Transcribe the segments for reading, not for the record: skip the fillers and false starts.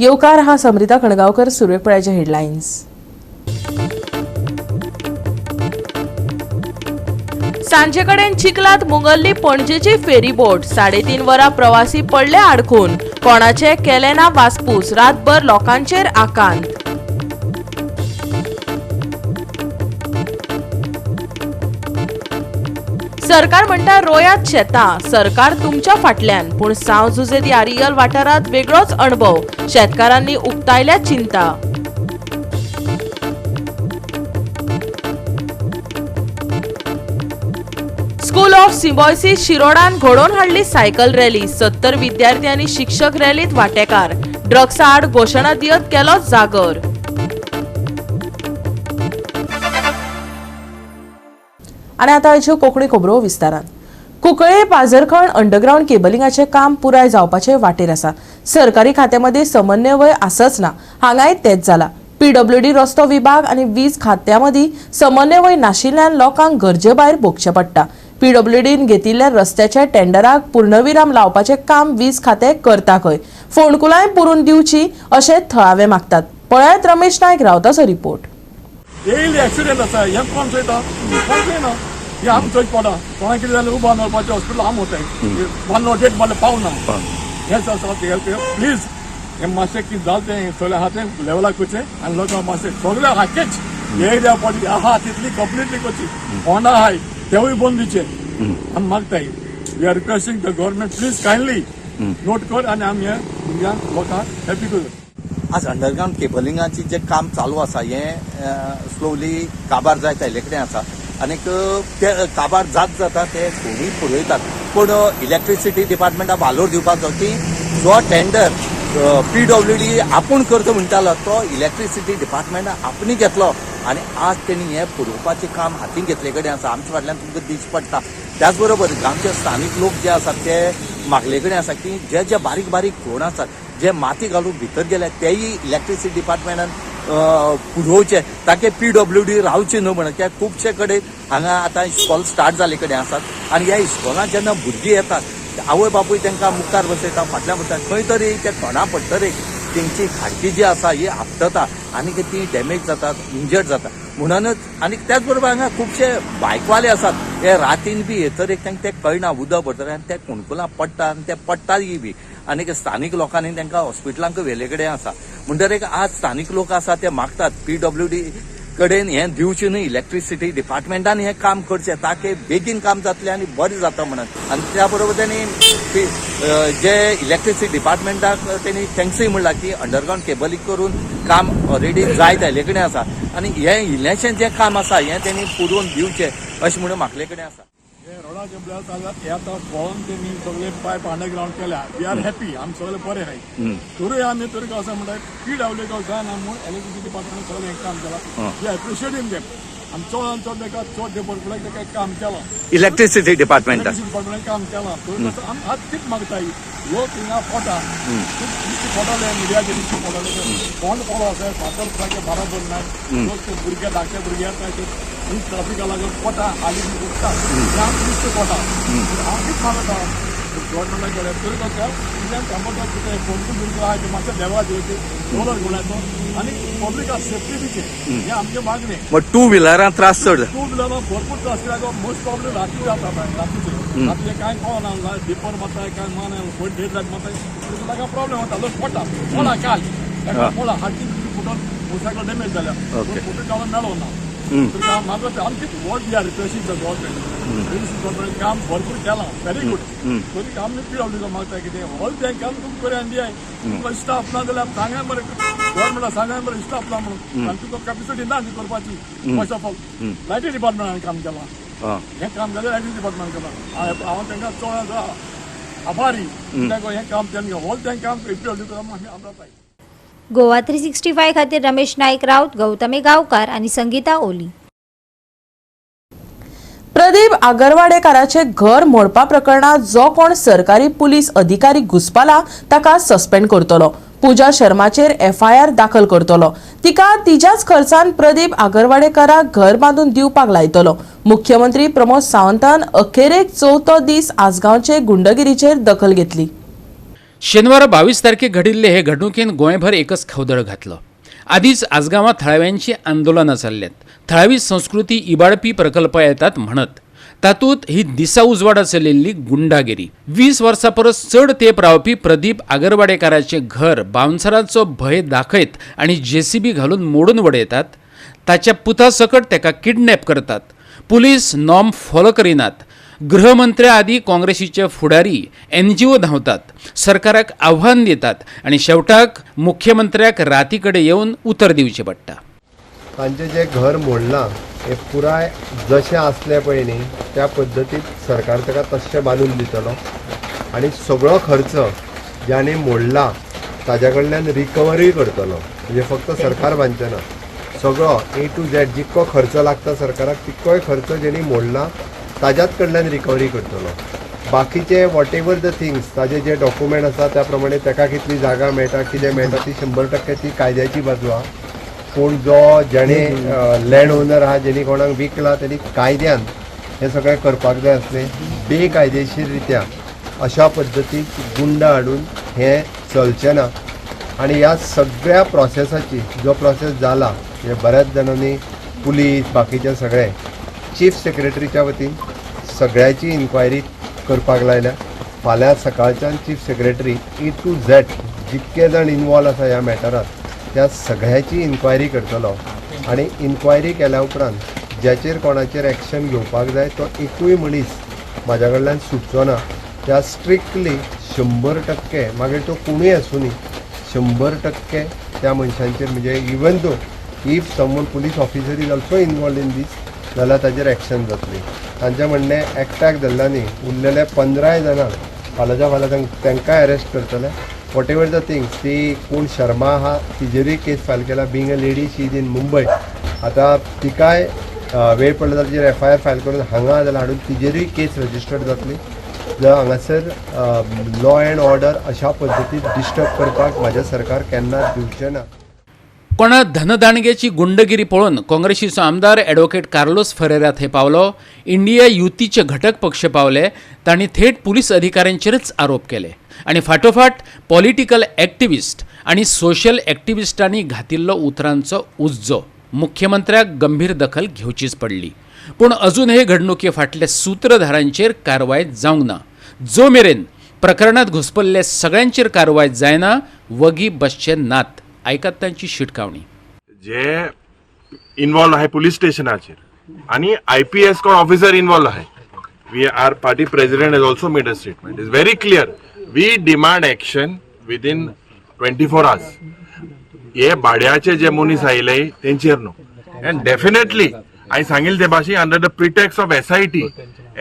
येवकार हा समृता कणगावकर. सुरवेपळ्याचे हेडलाईन्स. सांजेकडेन चिखलात मुंगल्ली पणजेची फेरी बोट. 3.5 वरां प्रवासी पडले आडकून. कोणाचे केले ना वासपूस. रातभर लोकांचेर आकांत. सरकार म्हणटा रोयात शेतां. सरकार तुमच्या फाटल्यान. पूण साव झुजे यारियल वाठारांत वेगळोच अणभव. शेतकारांनी उक्तायल्या चिंता. स्कूल ऑफ सिम्बॉयसिस शिरोडान घडोवन हाडली सायकल रॅली. 70 विद्यार्थी आनी शिक्षक रॅलीत वांटेकार. ड्रग्सा आड घोशणा दियत केलो जागर. आनी आतां आयच्यो कोंकणी खबरो विस्तारान. कुंकळे पाजरखंड अंडरग्राउंड केबलिंगाचे काम पुराय जावपाचे वाटेर आसा. सरकारी खात्यांमध्ये समन्वय आसच ना. हांगाय तेच जाला. पीडब्ल्यूडी रस्तो विभाग आनी वीज खात्यांमदी समन्वय नाशिल्ल्यान लोकांक गरजे भायर भोगचें पडटा. पीडब्ल्यूडीन घेतिल्ल्या रस्त्याच्या टेंडराक पूर्णविराम लावपाचे काम वीज खातें करता खंय. फोंडकुलाय पुरून दिवची अशें थळावे मागतात. पळयात रमेश नायक रावताचो रिपोर्ट. डेली एक्सिडेंट आसा. हे कोण चोयता? कोण चोयना. हे आम चोयच पडा. कोणा कितें जालें उबा मेळपाचें हॉस्पिटल आम वताय. बांदलो डेट बांदले पावना. हेच आसा ते हेल्प प्लीज. हे मातशें कितें जालें तें सगळें आहा तें लेवलाक करचें आनी लोकांक मातशें सगळें हाकेच एरिया पॉलिटी आहा तितली कंप्लिटली करची. होंडा आहाय तेवूय बंद दिवचे आमी मागताय. We are requesting the government please kindly note कर आनी आमी हे भुरग्यांक लोकांक हॅपी कर. आज अंडरग्राउंड केबलिंगाची जे काम चालू आसा हें स्लोली काबार जायत आयले कडेन आसा. आनीक ते काबार जाता ते कोणूय पुरयतात. पूण इलेक्ट्रिसिटी डिपार्टमेंटाक वालोर दिवपाक जाय की जो टेंडर पीडब्ल्यूडी आपूण करता म्हणटालो तो इलेक्ट्रिसिटी डिपार्टमेंटान आपणी घेतलो आनी आज तेणी हें पुरोवपाचें काम हातीन घेतले कडेन आसा. आमच्या फाटल्यान तुमकां दिश्टी पडटा. त्याच बरोबर गांवचे स्थानीक लोक जे आसात ते मागले कडेन आसा की जे बारीक बारीक कोण आसात जे माती घालून भितर गेले तेय इलेक्ट्रिसिटी डिपार्टमेंटान पुरोवचे ताके पीडब्ल्यूडी रावचे न्हू म्हणून. कित्याक खुबशे कडेन हांगा आतां इस्कॉल स्टार्ट जाले कडेन आसात आनी ह्या इस्कॉलांत जेन्ना भुरगीं येतात आवय बापूय तांकां मुखार बसयता फाटल्यान बसयता खंय तरी ते तोंडा पडटरी तेंची खाडकी जी आसा ही आपटता आनी ती डॅमेज जातात इंजर्ड जाता म्हणूनच. आनी त्याच बरोबर हांगा खुबशे बायकवाले आसात हे रातीन बी येतरीक तांकां ते कळना उदक पडटलें आनी ते कुणकुलां पडटा आनी ते पडटाय बी. आनी स्थानीक लोकांनी तांकां हॉस्पिटलांक व्हेले कडेन आसा. म्हणटरीक आज स्थानीक लोक आसा ते मागतात पीडब्ल्यूडी कडेन हें दिवचें न्हय. इलेक्ट्रिसिटी डिपार्टमेंटान हें काम करचें ताके बेगीन काम जातलें आनी बरें जाता म्हणून. आनी त्या बरोबर तेणी जे इलेक्ट्रिसिटी डिपार्टमेंटाक तेणी थँक्सूय म्हणला की अंडरग्राउंड केबलिंग करून काम ऑलरेडी जायत आयले कडेन आसा आनी हें इल्लेशें जें काम आसा हें तेणी पुरोवन दिवचें अशें म्हणून म्हाकले कडेन आसा. हे रोडाचे ब्लॉक आसात हे आतां पळोवन तेमी सगळे पायप अंडरग्राउंड केल्या. We are happy. आमी सगळे बरे आहाय. तरूय आमी तरी असं म्हणटात पीडब्ल्यूडी जाय ना म्हणून इलेक्ट्रिसिटी डिपार्टमेंट सगळें हें काम केलां. We appreciate them. आनी चड चड ताका चड डेपॉर्टमेंटाक ताका काम केलां. इलेक्ट्रिसिटी डिपार्टमेंटान काम केलां. आमी आज तीच मागताय लोक हिंगा पोटा पोटाले मिडियाचे पोटाले कोण पडो आसा फातर सारकें बराबर ना. लोक ते भुरगे धाकटे भुरगे येता ट्राफिका लागून पोटा हाली उठता आमी दिसता पोटा. हांव कितें मागता गव्हर्मेंटाक गेले तरी कसं इतल्यान कामत कितें कोणते भुरगो आहा ते मातशें देवा दिवचे रोलर घुलायचो आनी पब्लिका सेफ्टी दिवचे हें आमचें मागणें. टू व्हिलरां त्रास चड. टू व्हिलरां भरपूर त्रास कित्याक मोस्ट प्रॉब्लेम रात्री जाता रात्रीचे. रात्री कांय कळना डिपर मारताय काय माना खंय डेट जायत मारताय ताका प्रॉब्लेम जाता. लोक पडटा पोला काल पोला हाती फुटोन मोटरसायकल डॅमेज जाल्या फुटून काडून मेळो ना. आमची what we are requesting the government काम भरपूर केलां व्हेरी गुड. तरी आमी पीडब्ल्यूडी मागताय कितें हॉल तें काम तुमकां बरें आनी दियाय. तुमकां स्टाफ ना जाल्यार सांगाय बरें गव्हर्नमेंटाक सांगाय बरें स्टाफ ना म्हणून आनी तुका कॅपेसिटी ना ती करपाची. फर्स्ट ऑफ ऑल लायटी डिपार्टमेंटान काम केलां. हें काम जाल्यार लायटी डिपार्टमेंटान केलां. हांव तांकां चड आभारी कित्याक हें काम तेंकां हॉल तें काम पीडब्ल्यूडी आमी आमदार. गोवा 365 खातीर रमेश नायक राऊत, गौतमी गांवकार आणि संगीता ओली. प्रदीप आगरवाडेकाराचे घर मोडपा प्रकरणात जो कोण सरकारी पुलीस अधिकारी घुसपाला ताका सस्पेंड करतलो. पूजा शर्माचेर एफआयआर दाखल करतलो. तिका तिच्याच खर्चान प्रदीप आगरवाडेकाराक घर बांधून दिवपाक लायतलो. मुख्यमंत्री प्रमोद सावंतान अखेरेक चवथो दीस आसगांवचे गुंडगिरीचेर दखल घेतली. शेनवार 22 तारखेक घडिल्ले हे घडणुकेन गोंयभर एकच खवदळ घातलो. आदींच आसगांवां थळाव्यांची आंदोलनां चल्ल्यात. थळावी संस्कृती इबाडपी प्रकल्प येतात म्हणत तातूंत ही दिसा उजवाडा चलिल्ली गुंडागिरी. 20 वर्सां परस चड तेंप रावपी प्रदीप आगरवाडेकाराचें घर बाउन्सरांचो भंय दाखयत आनी JCB घालून मोडून उडयतात. ताच्या पुता सकट ताका किडनॅप करतात. पुलीस नॉर्म फॉलो करिनात. गृहमंत्र्या आदी काँग्रेसीचे फुडारी NGO धांवतात, सरकाराक आव्हान दितात आनी शेवटाक मुख्यमंत्र्याक राती कडेन येवन उतर दिवचें पडटा. तांचें जें घर मोडलां हें पुराय जशें आसलें पळय न्ही त्या पद्दतीन सरकार ताका तशें बांदून दितलो आनी सगळो खर्च ज्याने मोडला ताज्या कडल्यान रिकवरी करतलो. म्हणजे फक्त सरकार बांदचें ना, सगळो A to Z जितको खर्च लागता सरकाराक तितकोय खर्च जेणी मोडला ताज्याच कडल्यान रिकवरी करतलो. बाकीचे वॉट एवर द थिंग्स ताजे जे डॉक्युमेंट आसा त्या प्रमाणे ताका कितली जागा मेळटा कितें मेळटा ती 100% ती कायद्याची बाजू आहा. पूण जो जेणे लँड ओनर आहा जेणी कोणाक विकला तेणी कायद्यान हें सगळें करपाक जाय आसलें. बेकायदेशीर रित्या अशा पद्दतीन गुंड हाडून हें चलचें ना. आनी ह्या सगळ्या प्रोसेसाची जो प्रोसेस जाला हे बऱ्याच जाणांनी पुलीस बाकीचे सगळे चीफ सेक्रेटरीच्या वतीन सगळ्याची इन्क्वायरी करपाक लायल्या. फाल्यां सकाळच्यान chief secretary A to Z जितके जाण इन्वॉल्व आसा ह्या मॅटरांत त्या सगळ्याची इन्क्वायरी करतलो आनी इन्क्वायरी केल्या उपरांत ज्याचेर कोणाचेर एक्शन घेवपाक जाय तो एकूय मनीस म्हाज्या कडल्यान सुटचो ना. त्या स्ट्रिक्टली 100% मागीर तो कोणूय आसूं न्ही 100% त्या मनशांचेर म्हणजे even though if someone police officer is also involved in this जाल्यार ताचेर एक्शन जातली. तांचें म्हणणें एकट्याक धरल्यांनी उरलेले 15 जाणांक फाल्यांच्या फाल्यां तांकांय अरेस्ट करतले. वॉट एवर द थिंग्स ती कोण शर्मा आहा तिजेरूय केस फायल केला. Being a lady she is in Mumbai. आतां तिकाय वेळ पडलो जाल्यार तिजेर FIR फायल करून हांगा जाल्यार हाडून तिजेरूय केस रजिस्टर्ड जातली. जर हांगासर लॉ अँड ऑर्डर अशा पद्दतीन डिस्टर्ब करपाक म्हाजें सरकार केन्नाच दिवचें ना. कोणा धनदाणग्याची गुंडगिरी पळोवन काँग्रेसीचो आमदार ॲडव्होकेट कार्लोस फरेरा थंय पावलो. इंडिया युतीचे घटक पक्ष पावले. तांणी थेट पुलीस अधिकाऱ्यांचेरच आरोप केले आनी फाटोफाट पॉलिटिकल एक्टिविस्ट आनी सोशल एक्टिविस्टांनी घातिल्लो उतरांचो उज्जो. मुख्यमंत्र्याक गंभीर दखल घेवचीच पडली. पूण अजून हे घडणुके फाटल्या सूत्रधारांचेर कारवाय जावंक ना. जो मेरेन प्रकरणात घुसपल्ले सगळ्यांचेर कारवाय जायना वगी बसचे नात. ऐकात तांची शिटकावणी. जे इन्वॉल्व आहे पुलिस स्टेशनाचेर आणि IPS कोण ऑफिसर इन्वॉल्व आहे. We are party president has also made a statement. Is very clear. We demand action within 24 hours. हे भाड्याचे जे मनीस आयले तेंचेर न्हू. अँड डेफिनेटली हांवें सांगिल्ले ते भाशेन under the pretext of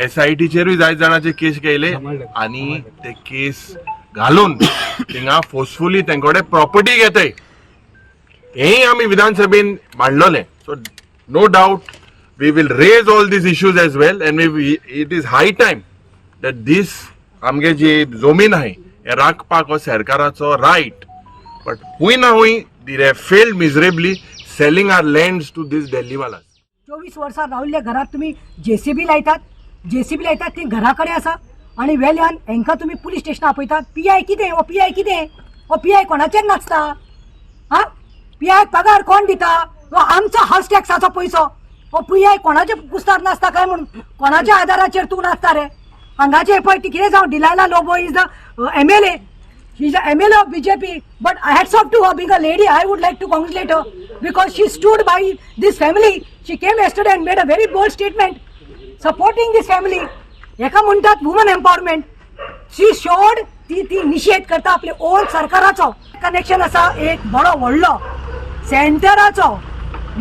SIT चेरूय जायत जाणांचे केस केले आनी ते केस घालून थिंगा फोर्सफुली तेंकोडे प्रॉपर्टी घेताय. हेय आमी विधानसभेन मांडलोले. So no doubt we will raise all these issues as well and it is high time that these आमगे जी जमीन आहे हे राखपाक हो सरकाराचो रायट. बट हुंय ना हुंय they failed miserably selling our lands to these दिल्लीवालास. 24 वर्सां राविल्ल्या घरात तुम्ही JCB लायतात ती घरा कडेन आसा आनी वेल्यान हांकां तुमी पुलीस स्टेशनां आपयतात. PI कितें हो PI कितें हो PI कोणाचेर नाचता? हा PI पगार कोण दिता? हो आमचो हाऊस टॅक्साचो पयसो. हो PI कोणाचे कुस्तार नाचता काय म्हणून कोणाच्या आदाराचेर तूं नाचता रे? हांगाचे पळय ती कितें जावं Delilah Lobo is the MLA. She is the MLA of BJP, but hats off to her. Being a lady, I would like to congratulate her because she stood by this family. She came yesterday and made a very bold statement supporting this family. एका म्हणतात woman empowerment. शी showed ती निषेध करता आपले on सरकाराचो connection आसा एक बरो व्हडलो सेंटराचो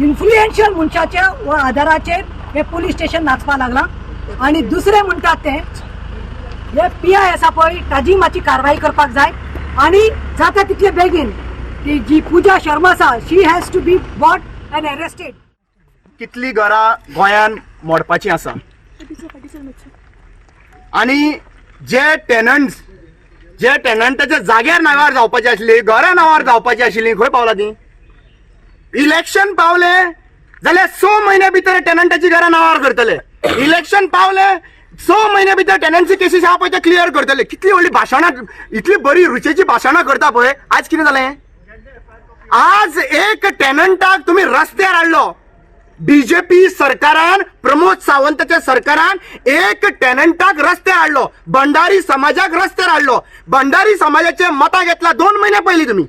इन्फ्लुएन्शियल मनशाच्या आधाराचेर हे पुलीस स्टेशन नाचपा लागला. आणि दुसरे म्हणतात ते हे PI आसा पळय ताजी मातशी कारवाई करपाक जाय आणि जाता तितले बेगीन ती जी पूजा शर्मा आसा she has to be booked and arrested. कितली घरां गोंयान मोडपाची आसा आणि जे टेनंटाच्या जाग्यार नावार जावपाची आसली घरां नावार जावपाची आशिल्ली खंय पावला ती? इलेक्शन पावले जाल्यार 6 म्हयने भितर टेनंटाची घरां नावार करतले. इलेक्शन पावले 6 महिन्या भितर टेनन्सी केसीस आहा पळय ते क्लियर करतले. कितली व्हडली भाशणां, इतली बरी रुचेची भाशणां करता पळय. आज कितें जालें? आज एक टेनंटाक तुम्ही रस्त्यार हाडलो. बीजेपी सरकारान, प्रमोद सावंताच्या सरकारान एक टेनंटाक रस्त्यार हाडलो, भंडारी समाजाक रस्त्यार हाडलो. भंडारी समाजाचे मतां घेतला 2 महिने पयलीं तुम्ही.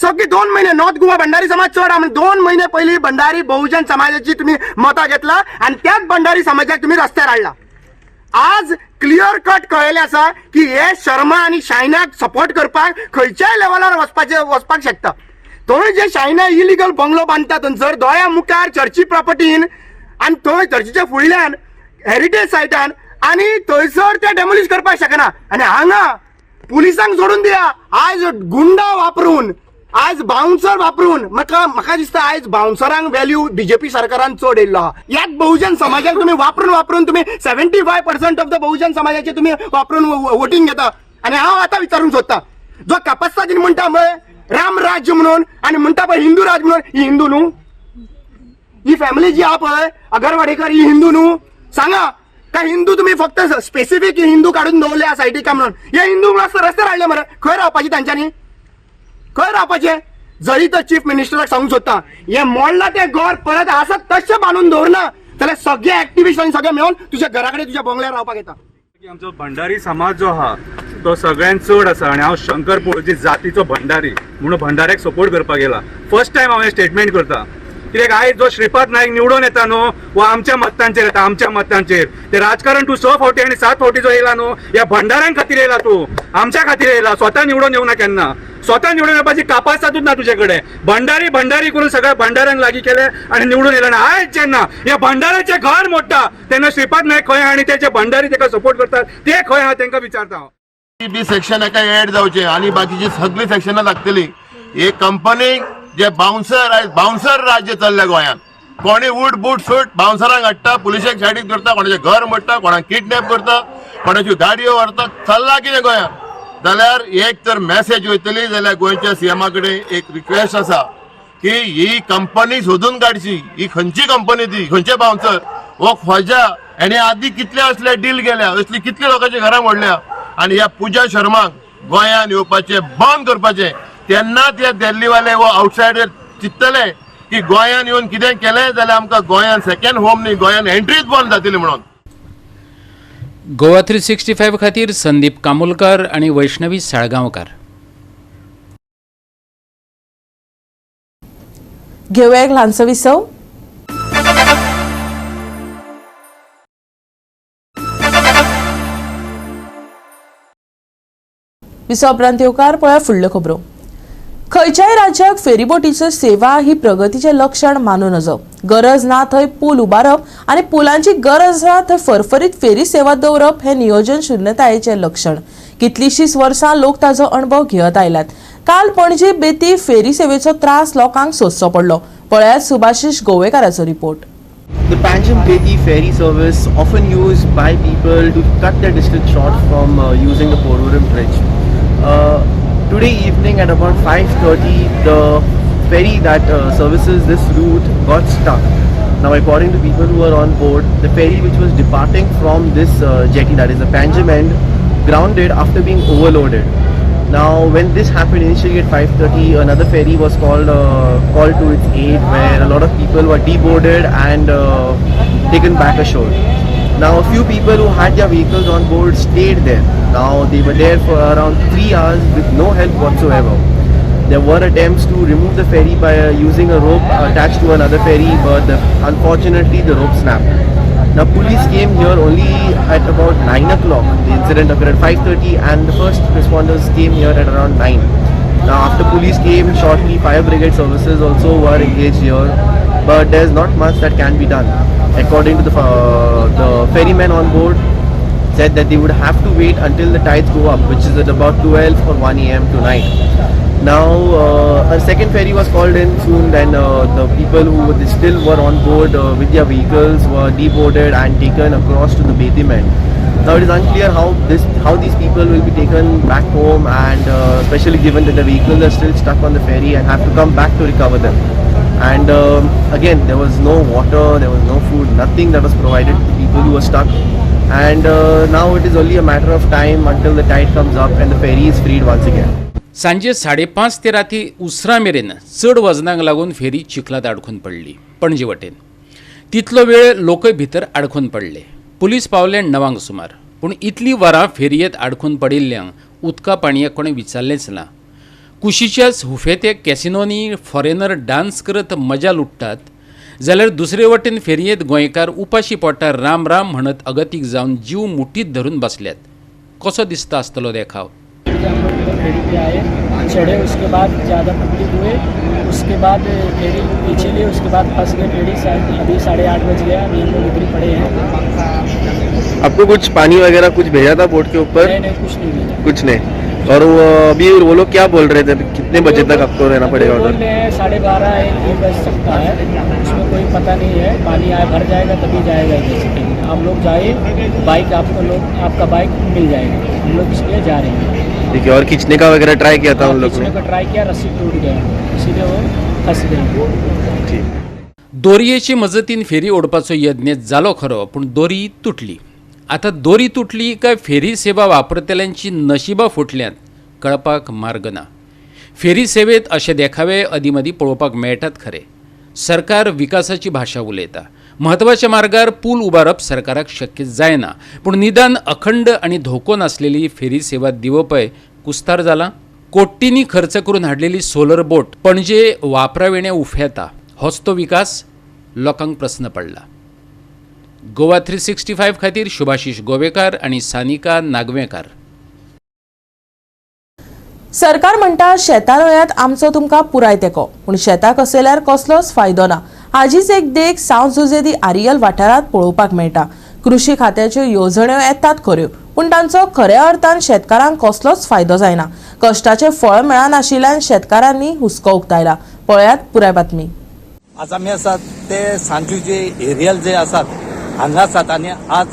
सगळी 2 महिने नॉर्थ गोवा भंडारी समाज चड आहा. 2 महिने पयलीं भंडारी बहुजन समाजाची तुम्ही मतां घेतला आणि त्याच भंडारी समाजाक तुम्ही रस्त्यार हाडला. आज क्लियर कट कळयलें आसा की हे शर्मा आणि शायनाक सपोर्ट करपाक खंयच्याय लेवलार वचपाक शकता. थंय जे शायना इलिगल बंगलो बांदता थंयसर दोळ्या मुखार चर्ची प्रॉपर्टीन आणि थंय चर्चीच्या फुडल्यान हेरिटेज सायटान आणि थंयसर ते डेमोलिश करपाक शकना. आणि हांगा पुलिसांक सोडून दिया. आज गुंडा वापरून, आज बाउन्सर वापरून म्हाका दिसता आज बाउन्सरांक व्हॅल्यू बीजेपी सरकारान चड येयल्लो आहा. याच बहुजन समाजाक तुम्ही वापरून तुम्ही 75% ऑफ द बहुजन समाजाचे तुम्ही वापरून वोटिंग घेता. आणि हांव आतां विचारूंक सोदता, जो कापास्तादीन म्हणटा पळय राम राज्य म्हणून आणि म्हणता पळय हिंदू राज म्हणून, ही हिंदू न्हू? ही फॅमिली जी आहा पळय अगरवाडेकर, ही हिंदू न्हू? सांगा. का हिंदू तुम्ही फक्त स्पेसिफिक हिंदू काढून दवरले आ सायटीक काय म्हणून? हे हिंदू रस्त्यार हाडले मरे. खंय रावपाचे तांच्यांनी? खंय रावपाचे? जरी तर चीफ मिनिस्टराक सांगूंक सोदता, हे मोडला ते घर परत आसत तशें बांदून दवरना जाल्यार सगळे एक्टिविस्ट आनी सगळे मेळून तुझ्या घरा कडेन तुझ्या बंगल्यार रावपाक येता. आमचो भंडारी समाज जो आहा तो सगळ्यात चड आसा आणि हांव शंकर पोळची जातीचो भंडारी म्हणून भंडाऱ्याक सपोर्ट करपाक गेला. फर्स्ट टायम हांव हे स्टेटमेंट करता. कित्याक आयज जो श्रीपाद नाईक निवडून येता न्हू वो आमच्या मतांचेर येता, आमच्या मतांचेर. ते राजकारण तूं 6 फावटी आणि 7 फावटी जो येयला न्हू ह्या भंडाऱ्यां खातीर येयला, तूं आमच्या खातीर येयला. स्वता निवडून येवना केन्ना. स्वतः निवडून येवपाची कापासातूच ना तुझे कडेन. भंडारी करून सगळ्या भंडाऱ्यांक लागीं केले आणि निवडून येयला. आयज जेन्ना या भंडाऱ्याचे घर मोडटा तेन्ना श्रीपाद नायक खंय आणि ते जे भंडारी ताका सपोर्ट करतात ते खंय हा तांकां विचारता हांव. बी सेक्शन एका ऍड जावचे आणि बाकीची सगळी सेक्शनां लागतली. हे कंपनीक जे बाउन्सर राज्य चल्ले गोंयांत. कोणी उठ बूट सूट बाउन्सरांक हाडटा, पुलिसाक सायडीक करता, कोणाचें घर मोडटा, कोणाक किडनॅप करता, कोणाच्यो गाडयो व्हरता. चल्ला कितें गोंयांत? जाल्यार एक तर मॅसेज वयतली जाल्यार गोंयच्या सीएमा कडेन एक रिक्वेस्ट आसा की ही कंपनी सोदून काडची. ही खंयची कंपनी ती, खंयचे बाउन्सर हो ख्वाजा हेणे आदी कितले असले डील केल्या, असली कितले लोकांची घरां मोडल्या. आणि ह्या पूजा शर्माक गोंयांत येवपाचे बंद करपाचे. तेन्ना ते दिल्लीवाले वो आउटसायडर चिंततले की गोंयांत येवन कितें केलें जाल्यार आमकां गोंयांत सेकंड होम न्ही, गोंयांत एंट्रीच बंद जातली म्हणून. गोवा 365 खातीर संदीप कामुलकर आणि वैष्णवी साळगांवकार. घेऊया एक ल्हानसो विसव. विसव उपरांत येवकार पळया फुडल्यो खबरो. खंयच्याय राज्याक फेरीबोटीची सेवा ही प्रगतीचे लक्षण मानूं नजो. गरज ना थंय पूल उबारप आणि पुलांची गरज आसा थंय फरफरीत फेरी सेवा दवरप हे नियोजन शुन्यतायेचे लक्षण. कितलीशींच वर्सां लोक ताचो अणभव घेयत आयल्यात. काल पणजी बेती फेरी सेवेचो त्रास लोकांक सोंसचो पडलो. पळयात सुभाशीश गोवेकाराचो report. The Panjim Beti ferry service often used by people to cut their distance short from using the Porvorim bridge. Today evening at about 5:30, the ferry that services this route got stuck. Now, according to people who were on board, the ferry which was departing from this jetty, that is the Panjim end, grounded after being overloaded. Now, when this happened initially at 5:30, another ferry was called to its aid, where a lot of people were deboarded and taken back ashore. Now, a few people who had their vehicles on board stayed there. Now, they were there for around 3 hours with no help whatsoever. There were attempts to remove the ferry by using a rope attached to another ferry, but unfortunately the rope snapped. Now, police came here only at about 9 o'clock. The incident occurred at 5:30 and the first responders came here at around 9. Now, after police came shortly, fire brigade services also were engaged here, but there's not much that can be done. According to the ferrymen on board said that they would have to wait until the tides go up, which is at about 12 or 1 a.m. tonight. Now, a second ferry was called in soon, then the people who still were on board with their vehicles were deboarded and taken across to the Betim end. Now, it is unclear how these people will be taken back home, and especially given that the vehicles are still stuck on the ferry and have to come back to recover them. And again, there was no water, there was no food, nothing that was provided to the people who were stuck. and now it is only a matter of time until the tide comes up and the ferry is freed once again. सांजे 5:30 ते राती उसरा मेरेन चड वजनाक लागून फेरी चिखलात अडकून पडली पणजे वटेन. तितलो वेळ लोकय भितर अडकून पडले. पुलीस पावले 9 सुमार. पूण इतली वरां फेरयेत अडकून पडिल्ल्यांक उदका पाणयाक कोणें विचारलेंच ना. कुशीच्याच हुफेते कॅसिनोनी फॉरेनर डान्स करत मजा लुटतात जाल्यार दुसरे वटेन फेरयेत गोंयकार उपाशी पोटार राम राम म्हणत अगतीक जावन जीव मुठीत धरून बसल्यात. कसो दिसता आसतलो देखाव. फेरी पे आए, चढ़े, उसके बाद ज़्यादा पब्लिक हुए, उसके बाद फेरी पीछे लिए, उसके बाद फंस गए फेरी. शायद अभी 8:30 बज गया, अभी हम लोग इधर ही पड़े हैं. आपको कुछ पानी वगैरह कुछ भेजा था बोट के ऊपर? नहीं, कुछ नहीं भेजा. कुछ नहीं. और अभी वो लोग क्या बोल रहे थे, कितने बजे तक आपको रहना पड़ेगा बोल उधर? रहे हैं 12:30-1 बज सकता है, उसमें कोई पता नहीं है. पानी आए भर जाएगा तभी जाएगा इधर से कहीं. आप लोग जाइए, बाइक आपका बाइक मिल जाएगा. हम लोग इसलिए जा रहे हैं. ठीक है. और खींचने का वगैरह ट्राई किया था उन लोग ने? खींचने का ट्राई किया, रस्सी टूट गया, इसीलिए वो फंस गए. ठीक. दोरयेचे मजतीन फेरी ओडपाचो यत्न जालो खरो, पूण दोरी तुटली. आता दोरी तुटली काय फेरी सेवा वापरतल्यांची नशिबा फुटल्यात कळपाक मार्ग ना. फेरी सेवेत अशे देखावे अदीमदी पळोवपाक मेळटात खरे. सरकार विकासाची भाशा उलयता. म्हत्वाच्या मार्गार पूल उबारप सरकाराक शक्य जायना, पूण निदान अखंड आनी धोको नासलेली फेरी सेवा दिवपय कुस्तार जाला. कोट्टींनी खर्च करून हाडलेली सोलर बोट पणजे वापरावेणे उफेता. होच तो विकास? लोकांक प्रस्न पडला. गोवा 365 खातीर शुभाशीश गोवेकार आनी सानिका नागवेकार. सरकार म्हणटा शेतां रोयांत आमचो तुमकां पुराय तेंको, पूण शेतां कसयल्यार कसलोच फायदो ना. हाजीच एक देख सावंत जुजेदी आरियल वाठारांत पळोवपाक मेळटा. कृशी खात्याच्यो येवजण्यो येतात खऱ्यो, पूण तांचो खऱ्या अर्थान शेतकारांक कसलोच फायदो जायना. कश्टाचें फळ मेळनाशिल्ल्यान शेतकारांनी हुस्को उक्तायला. पळयात पुराय बातमी. आज आमी आसात ते सांजुजे एरियल जे आसात हांगा आसात आनी आज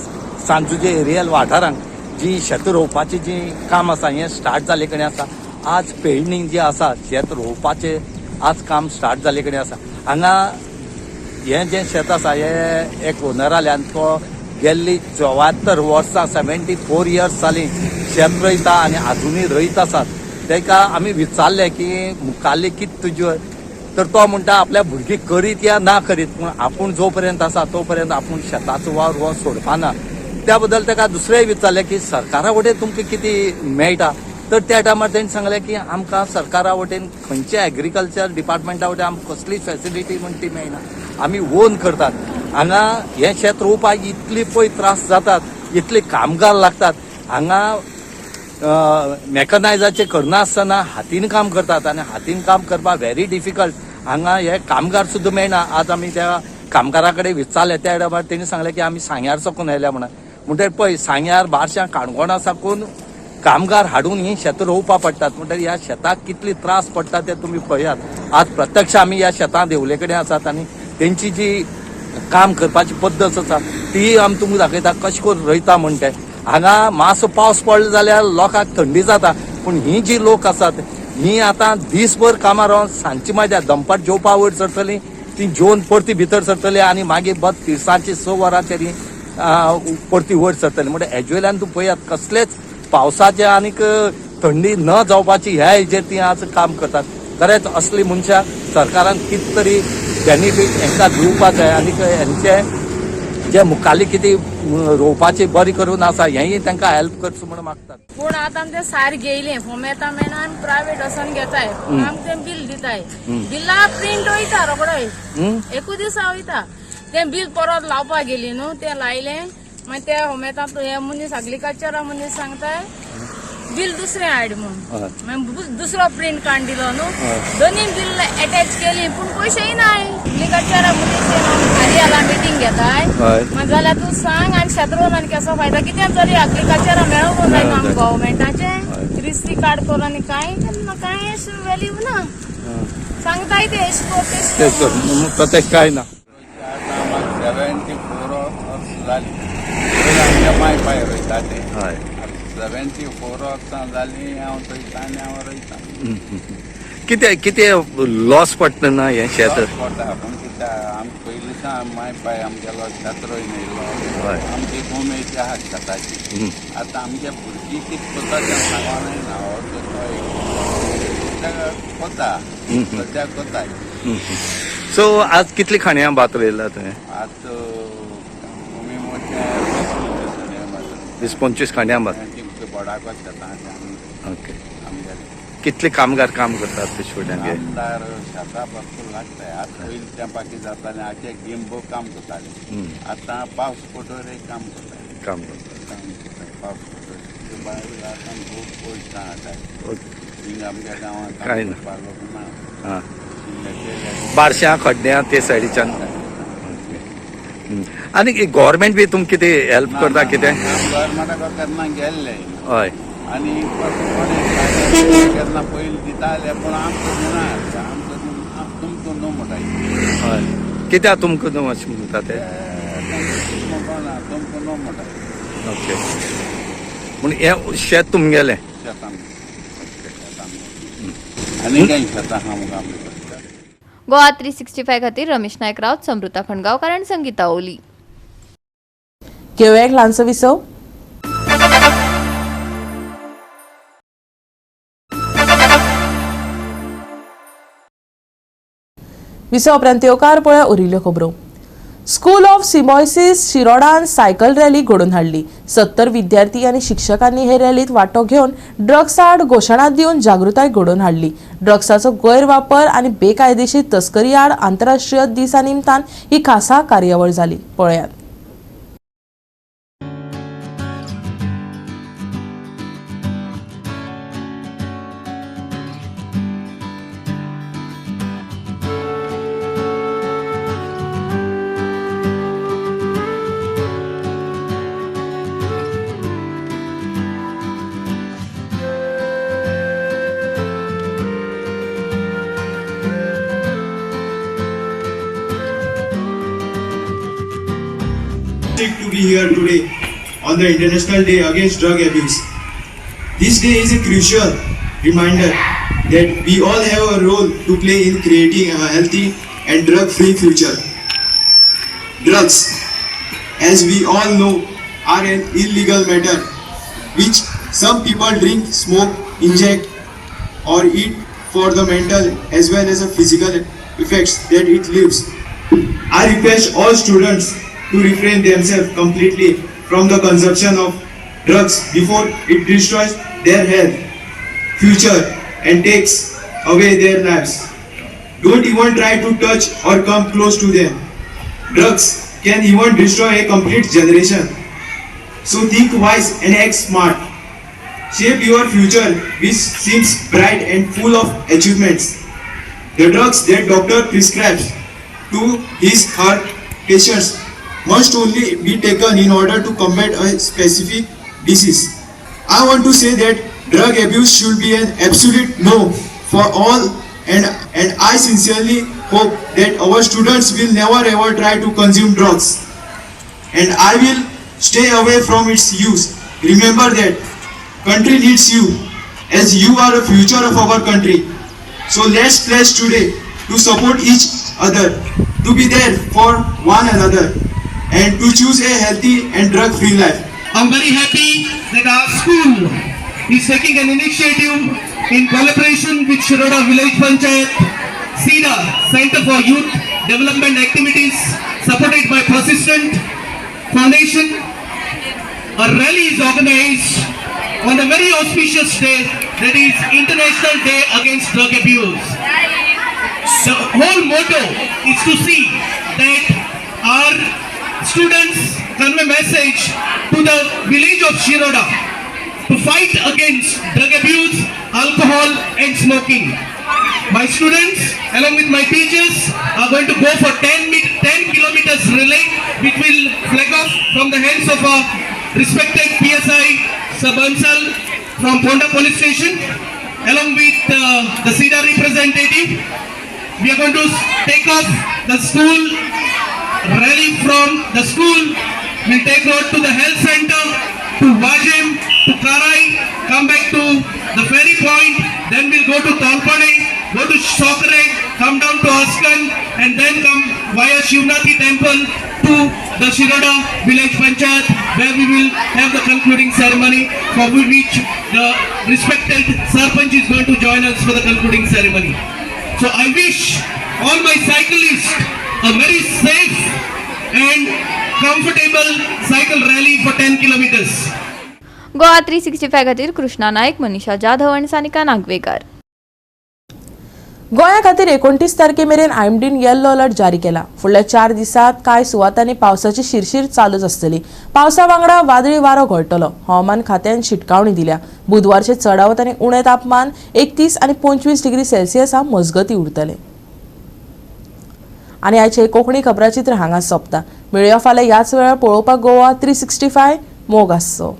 सांजुजे एरियल वाठारांक जी शेत रोवपाची जी काम आसा हें स्टार्ट जाले कडेन आसा. आज पेडणींग जी आसा शेत रोवपाचे आज काम स्टार्ट जाले कडेन आसा. हांगा हें जें शेत आसा हें एक ओनराल्यान तो गेल्ली 74 वर्सां 74 इयर्स जालीं शेत रोयता आनी आजुनूय रोयत आसात. ताका आमी विचारलें की मुखाल्ली कितें तुज्यो, तर तो म्हणटा आपल्या भुरगीं करीत या ना करीत, पूण आपूण जो पर्यंत आसा तो पर्यंत आपूण शेताचो वावर हो सोडपाना. त्या बद्दल ताका दुसरेंय विचारलें की सरकारा वटेन तुमकां कितें मेळटा, तर त्या टायमार ताणें सांगलें की आमकां सरकारा वटेन खंयच्या एग्रीकल्चर डिपार्टमेंटा वटेन आमकां कसलीच फॅसिलिटी म्हण ती मेळना. आमी ओन करतात. हांगा हें शेत रोवपाक इतली पळय त्रास जातात, इतले कामगार लागतात. हांगा मॅकनायजाचें करनासतना हातीन काम करतात आनी हातीन काम करपाक व्हेरी डिफिकल्ट. हांगा हे कामगार सुद्दां मेळना. आज आमी त्या कामगारा कडेन विचारलें त्या टायमार तेणी सांगलें की आमी सांग्यार साकून आयल्या म्हणून. म्हणटकीर पळय सांग्यार बारश्यां काणकोणा साकून कामगार हाडून ही शेतां रोवपाक पडटात. म्हणटकीर ह्या शेताक कितली त्रास पडटा ते तुमी पळयात. आज प्रत्यक्ष आमी ह्या शेतां देवले कडेन आसात आनी तेंची जी काम करपाची पद्दत आसा ती आमी तुमकां दाखयता कशें करून रोयता म्हण ते. हांगा मातसो पावस पडलो जाल्यार लोकांक थंडी जाता, पूण ही जी लोक आसात ही आतां दिसभर कामां रावन सांजची मजा दनपार जेवपाक वयर सरतलीं, ती जेवन परती भितर सरतली आनी मागीर बद तिरसांची 6 वरांचेर परती वयर सरतली. म्हणजे हेजे वयल्यान तूं पळयात कसलेच पावसाचे आनीक थंडी न जावपाची ह्या हेजेर ती आज काम करतात. खरेंच असली मनशाक सरकारान कितें तरी बेनिफीट हांकां दिवपाक जाय आनीक हेंचे जे मुखाल्ली कितें रोवपाची बरी करून आसा हेंय तांकां हेल्प करचो म्हणून मागतात. पूण आतां आमचें सार घेयलें फॉर्म येता मेळना आमी प्रायवेट वचोन घेताय, आमकां तें बिल दिताय. बिला प्रिंट वयता रोखडोय, एकूच दिसा वयता. तें बिल परत लावपाक गेली न्हू, तें लायलें मागीर ते फॉर्म येता हे मनीस एग्रीकल्चरा मनीस सांगताय बिल दुसरें हाड म्हणून. मागीर दुसरो प्रिंट काडून दिलो न्हू, दोनी बिल एटॅच केली पूण पयशेय नाय. एग्रीकल्चरा मनीस कार्याला मिटींग घेताय जाल्यार तूं सांग आनी शेत रोवन आनी कसो फायदा कित्याक जरी एग्रीकल्चरा मेळोंक जाय आमकां गव्हर्मेंटाचें रिस्की कार्ड करून आनी कांय व्हॅल्यू ना. सांगताय ते प्रत्येक कांय ना. 74 जाली माय पाय रोयता ते 74 वर्सां जालीं हांव थंयता आनी हांव रोयता. कितें लॉस पडटा ना हें शेत? पडटा पूण कितें वयता आमकां पयलीं सावन माय पाय आमगेलो शेत रोयन येयलो आमची उमेद आहा शेताची आतां आमच्या भुरगीं कितें कोता तें सांगो जायना कोता सद्या कोताय सो आज कितली खाण्यां भात रोयला तुवें? आज कमी मोठ्या 20-25 खाण्यां भात. बोडाको शेतांत ओके. आमगेले कितले कामगार काम करतात पिशवड्यांगे? आमदार शेतां भरपूर लागताय आतां पयलीं तेंपा कितें जातालें आजचे गिंबो काम करताले आतां पावस पडोर काम करताले काम करतात. पावस पडोर भायर आतां खूब पयस आताय थिंग आमच्या गांवांत कांय ना. पालोक ना हां. बारश्यां खड्ड्यां ते सायडीच्यान. आनी गव्हर्मेंट बी तुमकां कितें हेल्प करता कितें? गव्हर्मेंटाक केन्ना गेल्ले हय. आनी केन्ना पयलीं दिताले पूण आमकां दिना आमकां तुमकां न्हू म्हणटाय. हय. कित्याक तुमकां न्हू अशें म्हणटा ते? तुमकां न्हू म्हणटाय. ओके. पूण हें शेत तुमगेलें? शेतान आनी कांय शेतां आहा मुगो आमकां. गोवा 365 खातीर रमेश नायक रावत, समृता खणगांवकार आनी संगीता ओली. घेवया एक ल्हानसो विसव. विसव उपरांत येवकार पळय उरिल्ल्यो खबरो. स्कूल ऑफ सिमॉयसिस शिरोडान सायकल रॅली घडोवन हाडली. 70 विद्यार्थी आनी शिक्षकांनी हे रॅलीत वांटो घेवन ड्रग्स आड घोशणा दिवन जागृताय घडोवन हाडली. ड्रग्साचो गैरवापर आनी बेकायदेशीर तस्करी आड आंतरराष्ट्रीय दिसा निमतान ही खासा कार्यावळ जाली. पळयात. To be here today on the International Day Against Drug Abuse. This day is a crucial reminder that we all have a role to play in creating a healthy and drug-free future. Drugs, as we all know, are an illegal matter which some people drink, smoke, inject or eat for the mental as well as the physical effects that it leaves. I request all students to refrain themselves completely from the consumption of drugs before it destroys their health, future and takes away their lives. Don't even try to touch or come close to them. Drugs can even destroy a complete generation. So think wise and act smart. Shape your future which seems bright and full of achievements. The drugs that doctor prescribes to his her patients must only be taken in order to combat a specific disease. I want to say that drug abuse should be an absolute no for all, and I sincerely hope that our students will never ever try to consume drugs, and I will stay away from its use. Remember that country needs you, as you are the future of our country. So let's pledge today to support each other, to be there for one another, and to choose a healthy and drug-free life. I'm very happy that our school is taking an initiative in collaboration with Shiroda Village Panchayat, SIDA, Center for Youth Development Activities, supported by Persistent Foundation. A rally is organized on a very auspicious day, that is International Day Against Drug Abuse. The whole motto is to see that our students convey message to the village of Shiroda to fight against drug abuse, alcohol and smoking. My students along with my teachers are going to go for 10 kilometers relay which will flag off from the hands of our respected PSI Sabansal from Ponda Police Station along with the SIDA representative. We are going to take off the school rally from the school. We'll take road to the health center, to Vajem, to Karai, come back to the ferry point, then we'll go to Talpane, go to Sokre, come down to Askan, and then come via Shivnathi temple to the Shiroda village panchayat, where we will have the concluding ceremony, for which the respected Sarpanch is going to join us for the concluding ceremony. So I wish all my cyclists a very safe and comfortable cycle rally for 10 kilometers. Goa 365 खातीर कृष्णा नायक, मनीषा जाधव आनी सानिका नागवेकर. गोंया खातीर 29 तारखेमेरेन आयएमडीन yellow alert जारी केला. फुडल्या 4 दिसांत कांय सुवातांनी पावसाची शिरशीर चालूच आसतली. पावसा वांगडा वादळी वारो घडटलो. हवामान खात्यान शिटकावणी दिल्या. बुधवारचे चडावत आनी उणें तापमान 31 आनी 25 डिग्री सेल्सियसा मजगती उरतले. आनी आयचे कोंकणी खबराचित्र हांगा सोंपता. मेळुया फाल्यां ह्याच वेळार पळोवपाक गोवा 365 मोग आसचो.